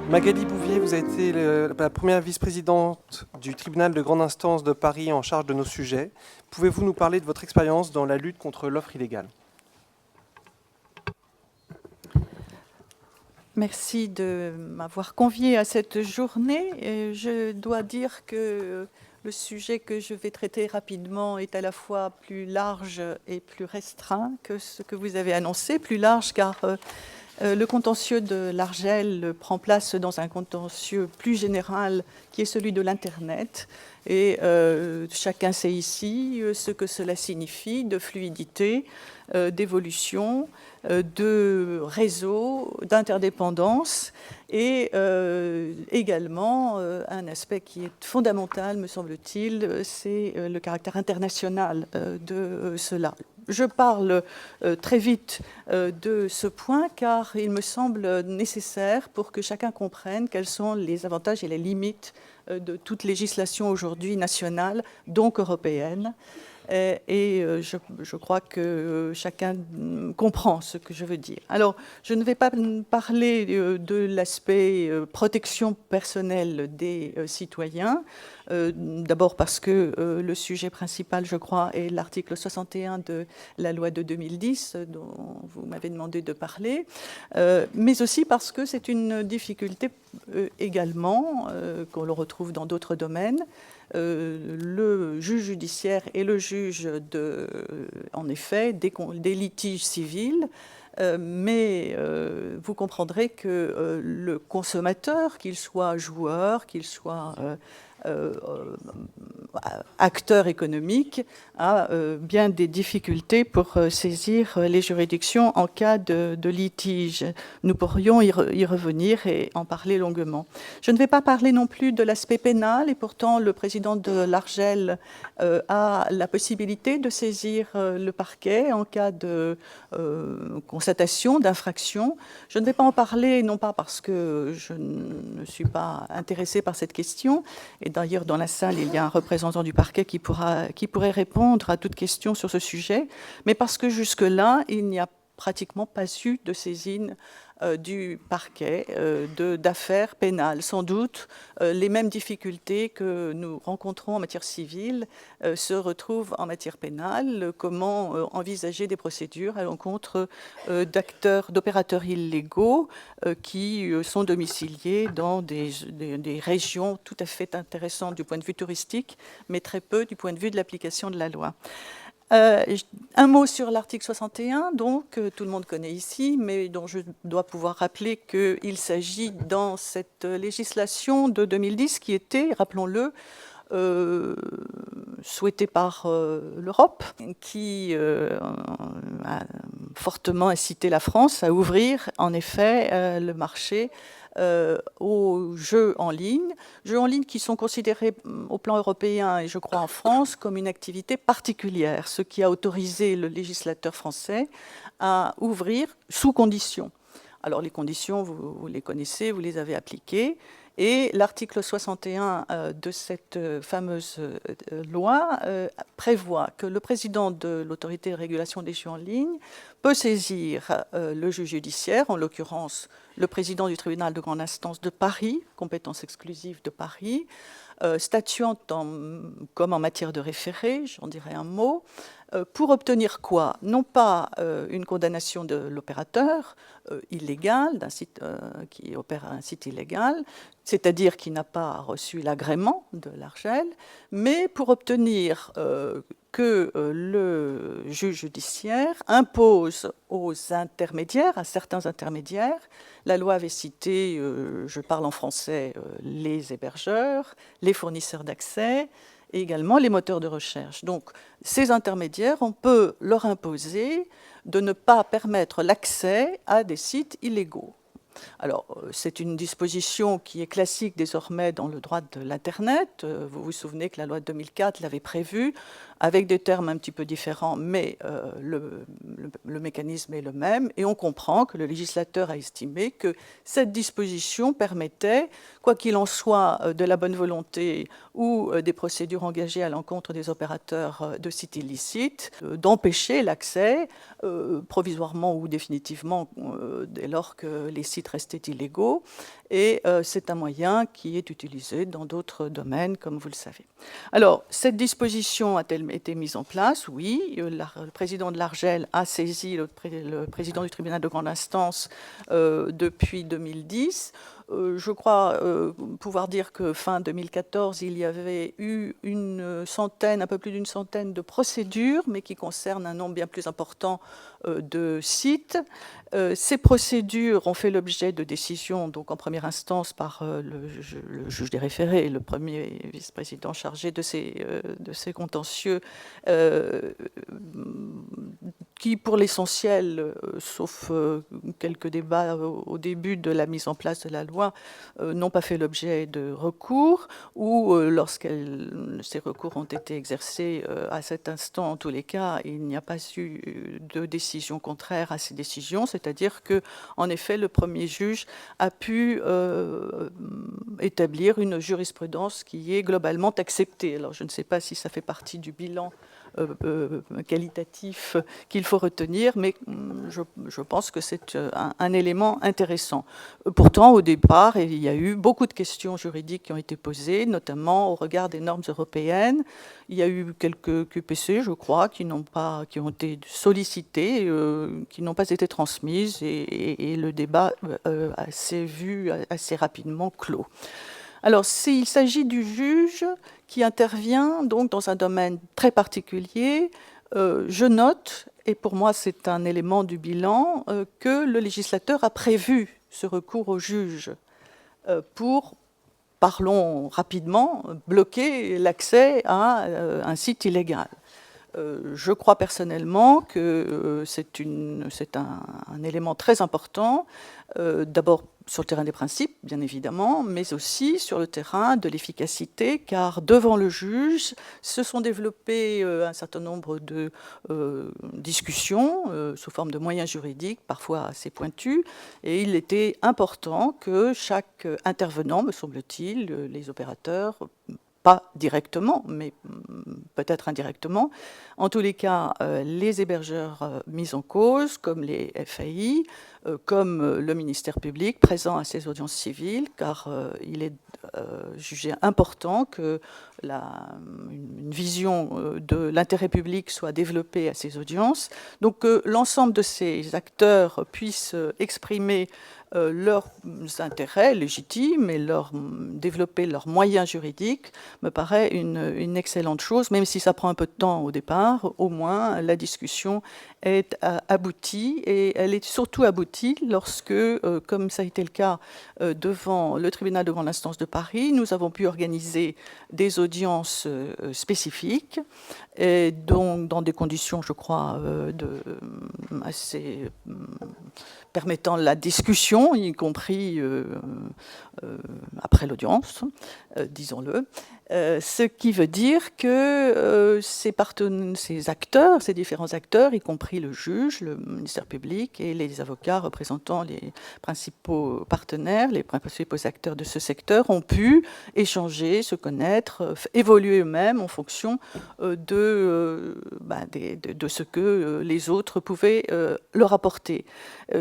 Magali Bouvier, vous avez été la première vice-présidente du tribunal de grande instance de Paris en charge de nos sujets. Pouvez-vous nous parler de votre expérience dans la lutte contre l'offre illégale ? Merci de m'avoir conviée à cette journée. Et je dois dire que le sujet que je vais traiter rapidement est à la fois plus large et plus restreint que ce que vous avez annoncé. Plus large car le contentieux de l'Argel prend place dans un contentieux plus général qui est celui de l'Internet. Et chacun sait ici ce que cela signifie de fluidité, d'évolution, de réseau, d'interdépendance et également un aspect qui est fondamental, me semble-t-il, c'est le caractère international de cela. Je parle très vite de ce point car il me semble nécessaire pour que chacun comprenne quels sont les avantages et les limites de toute législation aujourd'hui nationale, donc européenne. Et je crois que chacun comprend ce que je veux dire. Alors, je ne vais pas parler de l'aspect protection personnelle des citoyens, d'abord parce que le sujet principal, je crois, est l'article 61 de la loi de 2010, dont vous m'avez demandé de parler, mais aussi parce que c'est une difficulté également qu'on le retrouve dans d'autres domaines. Le juge judiciaire et le juge en effet, des litiges civils, mais vous comprendrez que le consommateur, qu'il soit joueur, qu'il soit acteur économique, a bien des difficultés pour saisir les juridictions en cas de litige. Nous pourrions y revenir et en parler longuement. Je ne vais pas parler non plus de l'aspect pénal, et pourtant le président de l'Argel a la possibilité de saisir le parquet en cas de constatation d'infraction. Je ne vais pas en parler, non pas parce que je ne suis pas intéressée par cette question, et d'ailleurs dans la salle il y a un représentant du parquet qui pourrait répondre à toute question sur ce sujet, mais parce que jusque-là il n'y a pratiquement pas eu de saisine du parquet d'affaires pénales. Sans doute, les mêmes difficultés que nous rencontrons en matière civile se retrouvent en matière pénale. Comment envisager des procédures à l'encontre d'opérateurs illégaux qui sont domiciliés dans des régions tout à fait intéressantes du point de vue touristique, mais très peu du point de vue de l'application de la loi. Un mot sur l'article 61, donc, tout le monde connaît ici, mais dont je dois pouvoir rappeler qu'il s'agit dans cette législation de 2010 qui était, rappelons-le, souhaitée par l'Europe, qui a fortement incité la France à ouvrir, en effet, le marché aux jeux en ligne qui sont considérés au plan européen et je crois en France comme une activité particulière, ce qui a autorisé le législateur français à ouvrir sous conditions. Alors les conditions, vous les connaissez, vous les avez appliquées, et l'article 61 de cette fameuse loi prévoit que le président de l'autorité de régulation des jeux en ligne peut saisir le juge judiciaire, en l'occurrence le président du tribunal de grande instance de Paris, compétence exclusive de Paris, statuant comme en matière de référé, j'en dirai un mot, pour obtenir quoi? Non pas une condamnation de l'opérateur illégal, d'un site qui opère un site illégal, c'est-à-dire qui n'a pas reçu l'agrément de l'Argel, mais pour obtenir que le juge judiciaire impose aux intermédiaires, à certains intermédiaires, la loi avait cité, je parle en français, les hébergeurs, les fournisseurs d'accès, et également les moteurs de recherche. Donc, ces intermédiaires, on peut leur imposer de ne pas permettre l'accès à des sites illégaux. Alors, c'est une disposition qui est classique désormais dans le droit de l'Internet. Vous vous souvenez que la loi de 2004 l'avait prévu. avec des termes un petit peu différents, mais le mécanisme est le même, et on comprend que le législateur a estimé que cette disposition permettait, quoi qu'il en soit de la bonne volonté ou des procédures engagées à l'encontre des opérateurs de sites illicites, d'empêcher l'accès, provisoirement ou définitivement, dès lors que les sites restaient illégaux, et c'est un moyen qui est utilisé dans d'autres domaines, comme vous le savez. Alors, cette disposition a-t-elle été mise en place? Oui, le président de l'Argel a saisi le président du tribunal de grande instance depuis 2010. Je crois pouvoir dire que fin 2014, il y avait eu un peu plus d'une centaine de procédures, mais qui concernent un nombre bien plus important de sites. Ces procédures ont fait l'objet de décisions, donc en première instance par le juge des référés, le premier vice-président chargé de ces contentieux, qui, pour l'essentiel, sauf quelques débats au début de la mise en place de la loi, n'ont pas fait l'objet de recours, ou lorsque ces recours ont été exercés à cet instant, en tous les cas, il n'y a pas eu de décision contraire à ces décisions, c'est-à-dire que, en effet, le premier juge a pu établir une jurisprudence qui est globalement acceptée. Alors, je ne sais pas si ça fait partie du bilan qualitatif qu'il faut retenir, mais je pense que c'est un élément intéressant. Pourtant, au départ, il y a eu beaucoup de questions juridiques qui ont été posées, notamment au regard des normes européennes. Il y a eu quelques QPC, je crois, qui ont été sollicitées, qui n'ont pas été transmises, et le débat s'est vu assez rapidement clos. Alors, s'il s'agit du juge qui intervient donc dans un domaine très particulier, je note, et pour moi c'est un élément du bilan, que le législateur a prévu ce recours au juge pour, parlons rapidement, bloquer l'accès à un site illégal. Je crois personnellement que c'est un élément très important, d'abord sur le terrain des principes, bien évidemment, mais aussi sur le terrain de l'efficacité, car devant le juge se sont développés un certain nombre de discussions sous forme de moyens juridiques, parfois assez pointus, et il était important que chaque intervenant, me semble-t-il, les opérateurs, pas directement, mais peut-être indirectement. En tous les cas, les hébergeurs mis en cause, comme les FAI, comme le ministère public présent à ces audiences civiles, car il est jugé important que une vision de l'intérêt public soit développée à ces audiences. Donc que l'ensemble de ces acteurs puissent exprimer leurs intérêts légitimes et développer leurs moyens juridiques me paraît une excellente chose, même si ça prend un peu de temps au départ. Au moins, la discussion est aboutie, et elle est surtout aboutie lorsque, comme ça a été le cas devant le tribunal de grande instance de Paris, nous avons pu organiser des audiences spécifiques, et donc dans des conditions, je crois, assez permettant la discussion, y compris après l'audience, disons-le. Ce qui veut dire que ces acteurs, ces différents acteurs, y compris le juge, le ministère public et les avocats représentant les principaux partenaires, les principaux acteurs de ce secteur, ont pu échanger, se connaître, évoluer eux-mêmes en fonction de ce que les autres pouvaient leur apporter.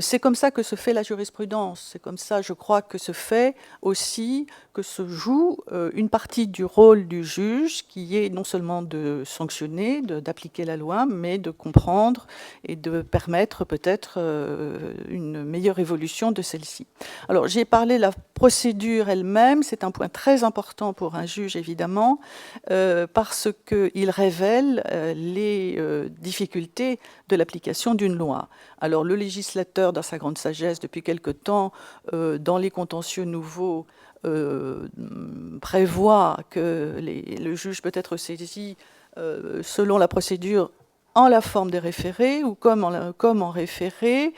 C'est comme ça que se fait la jurisprudence. C'est comme ça, je crois, que se fait aussi, que se joue une partie du rôle du juge, qui est non seulement de sanctionner, d'appliquer la loi, mais de comprendre et de permettre peut-être une meilleure évolution de celle-ci. Alors, j'ai parlé de la procédure elle-même. C'est un point très important pour un juge, évidemment, parce qu'il révèle les difficultés de l'application d'une loi. Alors, le législateur, dans sa grande sagesse, depuis quelque temps, dans les contentieux nouveaux, prévoit que le juge peut être saisi selon la procédure en la forme des référés ou comme en référé.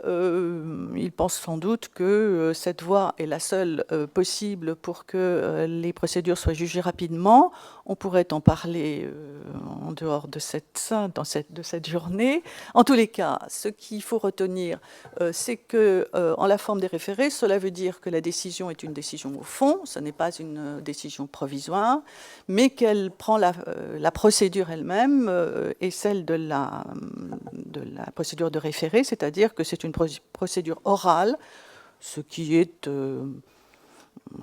il pense sans doute que cette voie est la seule possible pour que les procédures soient jugées rapidement. On pourrait en parler en dehors de cette journée. En tous les cas, ce qu'il faut retenir, c'est que en la forme des référés, cela veut dire que la décision est une décision au fond, ce n'est pas une décision provisoire, mais qu'elle prend la procédure elle-même et celle de la procédure de référé, c'est-à-dire que c'est une procédure orale, ce qui est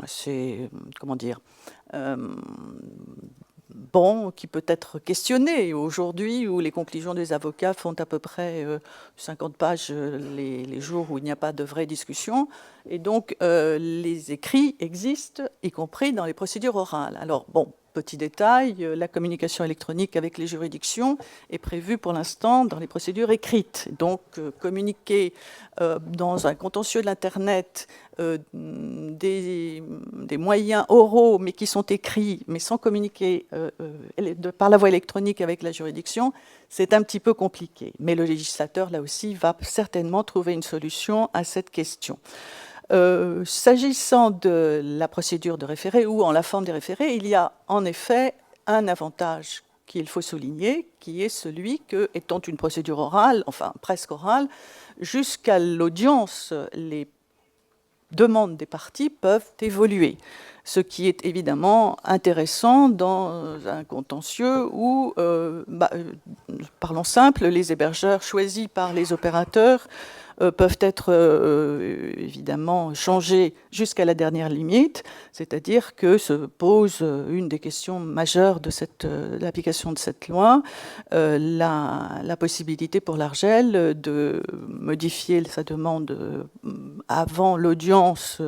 assez, comment dire, bon, qui peut être questionné aujourd'hui, où les conclusions des avocats font à peu près 50 pages les jours où il n'y a pas de vraie discussion. Et donc, les écrits existent, y compris dans les procédures orales. Alors, bon, petit détail, la communication électronique avec les juridictions est prévue pour l'instant dans les procédures écrites. Donc, communiquer dans un contentieux de l'Internet des moyens oraux, mais qui sont écrits, mais sans communiquer par la voie électronique avec la juridiction, c'est un petit peu compliqué. Mais le législateur, là aussi, va certainement trouver une solution à cette question. S'agissant de la procédure de référé ou en la forme des référés, il y a en effet un avantage qu'il faut souligner, qui est celui que, étant une procédure orale, enfin presque orale, jusqu'à l'audience, les demandes des parties peuvent évoluer, ce qui est évidemment intéressant dans un contentieux où, parlons simple, les hébergeurs choisis par les opérateurs peuvent être évidemment changés jusqu'à la dernière limite, c'est-à-dire que se pose une des questions majeures de l'application de cette loi, la possibilité pour l'Argel de modifier sa demande avant l'audience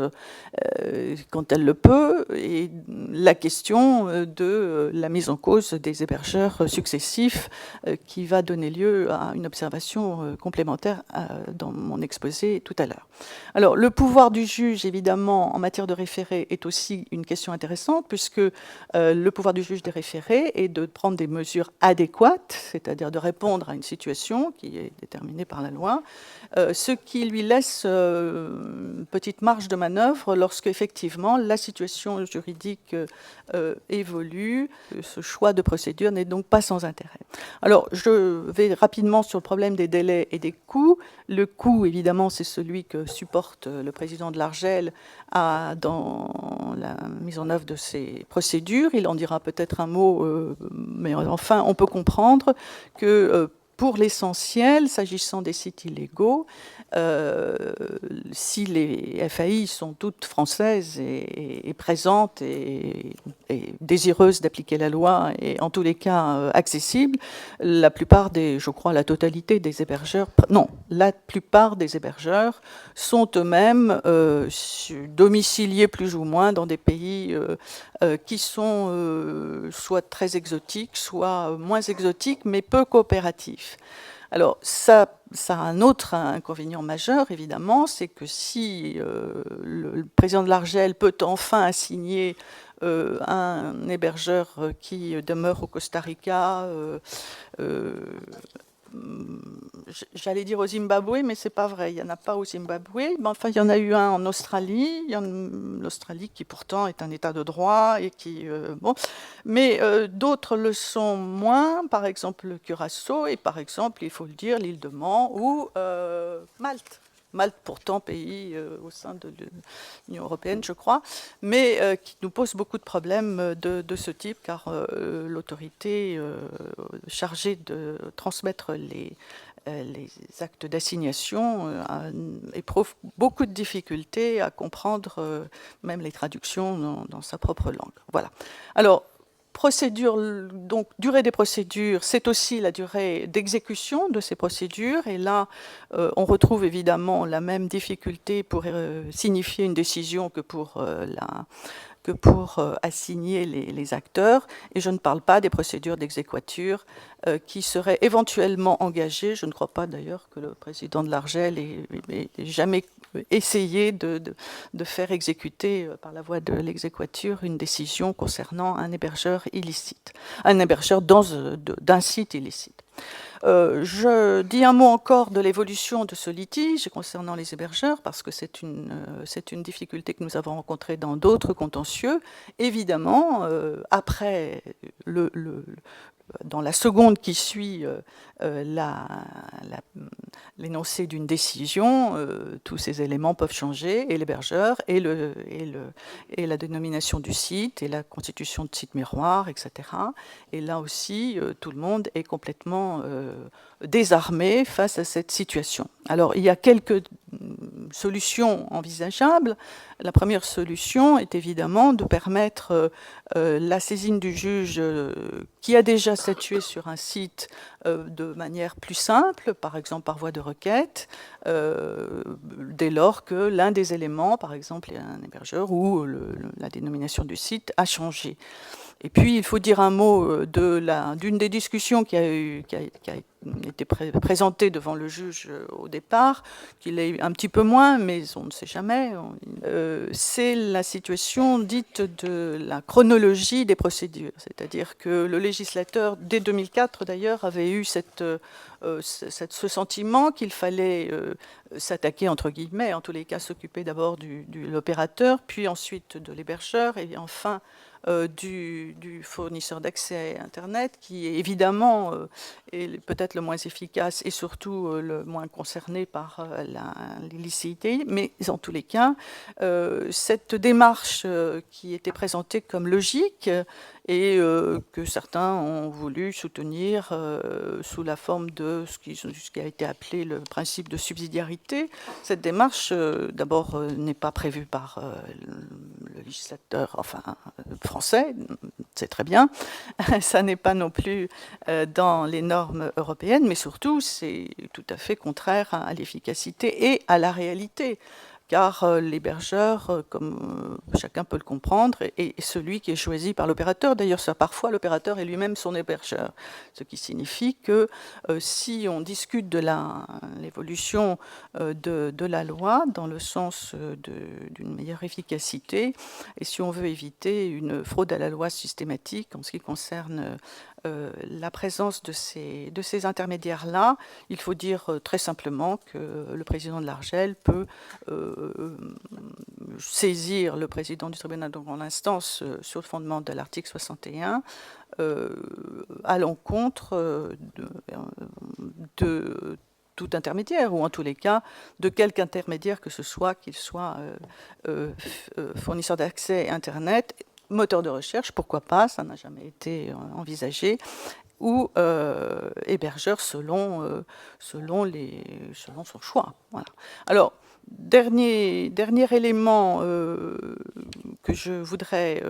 quand elle le peut, et la question de la mise en cause des hébergeurs successifs qui va donner lieu à une observation complémentaire dans mon exposé tout à l'heure. Alors, le pouvoir du juge, évidemment, en matière de référé, est aussi une question intéressante, puisque le pouvoir du juge des référés est de prendre des mesures adéquates, c'est-à-dire de répondre à une situation qui est déterminée par la loi, ce qui lui laisse une petite marge de manœuvre lorsque, effectivement, la situation juridique évolue. Ce choix de procédure n'est donc pas sans intérêt. Alors, je vais rapidement sur le problème des délais et des coûts. Le coût, évidemment, c'est celui que supporte le président de l'Argel dans la mise en œuvre de ces procédures. Il en dira peut-être un mot, mais enfin, on peut comprendre que pour l'essentiel, s'agissant des sites illégaux, si les FAI sont toutes françaises et présentes et désireuses d'appliquer la loi et en tous les cas accessibles, la plupart je crois la totalité des hébergeurs, non, la plupart des hébergeurs sont eux-mêmes domiciliés plus ou moins dans des pays qui sont soit très exotiques, soit moins exotiques, mais peu coopératifs. Alors, ça a un autre inconvénient majeur, évidemment, c'est que si le président de l'Argel peut enfin assigner un hébergeur qui demeure au Costa Rica, j'allais dire au Zimbabwe, mais c'est pas vrai, il n'y en a pas au Zimbabwe. Mais enfin, il y en a eu un en Australie, l'Australie qui pourtant est un État de droit et qui bon, mais d'autres le sont moins. Par exemple, le Curaçao et par exemple, il faut le dire, l'île de Man ou Malte. Malte, pourtant, pays au sein de l'Union européenne, je crois, mais qui nous pose beaucoup de problèmes de ce type, car l'autorité chargée de transmettre les actes d'assignation éprouve beaucoup de difficultés à comprendre même les traductions dans sa propre langue. Voilà. Alors, procédure, donc durée des procédures, c'est aussi la durée d'exécution de ces procédures. Et là, on retrouve évidemment la même difficulté pour signifier une décision que pour assigner les acteurs. Et je ne parle pas des procédures d'exéquatur qui seraient éventuellement engagées. Je ne crois pas d'ailleurs que le président de l'Argel ait jamais essayé de faire exécuter par la voie de l'exéquatur une décision concernant un hébergeur illicite, un hébergeur d'un site illicite. Je dis un mot encore de l'évolution de ce litige concernant les hébergeurs, parce que c'est une difficulté que nous avons rencontrée dans d'autres contentieux. Évidemment, après dans la seconde qui suit l'énoncé d'une décision, tous ces éléments peuvent changer, et l'hébergeur, et la dénomination du site, et la constitution de site miroir, etc. Et là aussi, tout le monde est complètement désarmé face à cette situation. Alors, il y a quelques solutions envisageables. La première solution est évidemment de permettre la saisine du juge qui a déjà statué sur un site de manière plus simple, par exemple par voie de requête, dès lors que l'un des éléments, par exemple un hébergeur ou la dénomination du site, a changé. Et puis, il faut dire un mot d'une des discussions qui a été présentée devant le juge au départ, qu'il est un petit peu moins, mais on ne sait jamais. C'est la situation dite de la chronologie des procédures. C'est-à-dire que le législateur, dès 2004 d'ailleurs, avait eu ce sentiment qu'il fallait s'attaquer, entre guillemets, en tous les cas s'occuper d'abord de l'opérateur, puis ensuite de l'hébergeur, et enfin du fournisseur d'accès à Internet, qui est évidemment est peut-être le moins efficace et surtout le moins concerné par l'illicéité. Mais en tous les cas, cette démarche qui était présentée comme logique et que certains ont voulu soutenir sous la forme de ce qui a été appelé le principe de subsidiarité. Cette démarche, d'abord, n'est pas prévue par le législateur français, c'est très bien. Ça n'est pas non plus dans les normes européennes, mais surtout, c'est tout à fait contraire à l'efficacité et à la réalité. Car l'hébergeur, comme chacun peut le comprendre, est celui qui est choisi par l'opérateur. D'ailleurs, parfois, l'opérateur est lui-même son hébergeur. Ce qui signifie que si on discute de l'évolution de la loi dans le sens d'une meilleure efficacité, et si on veut éviter une fraude à la loi systématique en ce qui concerne la présence de ces intermédiaires-là, il faut dire très simplement que le président de l'Argel peut saisir le président du tribunal de grande instance sur le fondement de l'article 61 à l'encontre de tout intermédiaire, ou en tous les cas de quelque intermédiaire que ce soit, qu'il soit fournisseur d'accès Internet, moteur de recherche, pourquoi pas, ça n'a jamais été envisagé, ou hébergeur selon son choix. Voilà. Alors, dernier élément que je voudrais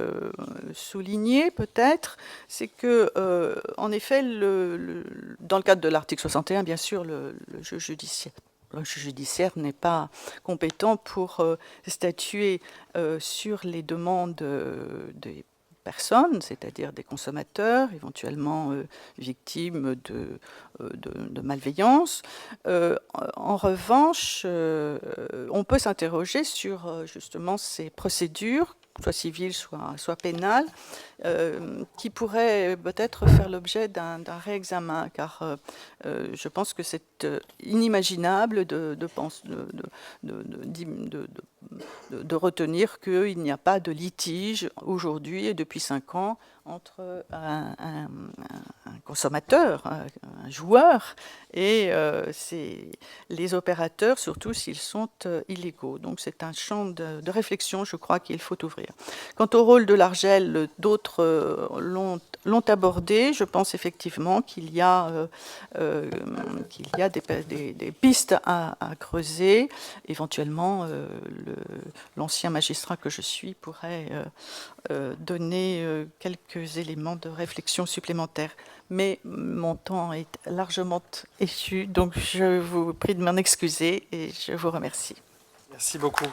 souligner peut-être, c'est que, en effet, dans le cadre de l'article 61, bien sûr, le juge judiciaire n'est pas compétent pour statuer sur les demandes des personnes, c'est-à-dire des consommateurs, éventuellement victimes de malveillance. En revanche, on peut s'interroger sur justement ces procédures, soit civiles, soit pénales, qui pourraient peut-être faire l'objet d'un réexamen, car je pense que c'est inimaginable de retenir qu'il n'y a pas de litige aujourd'hui et depuis 5 ans entre un consommateur, un joueur, et les opérateurs, surtout s'ils sont illégaux. Donc c'est un champ de réflexion, je crois, qu'il faut ouvrir. Quant au rôle de l'Argel, d'autres l'ont abordé. Je pense effectivement qu'il y a des pistes à creuser. Éventuellement, l'ancien magistrat que je suis pourrait donner quelques éléments de réflexion supplémentaires. Mais mon temps est largement échu, donc je vous prie de m'en excuser et je vous remercie. Merci beaucoup.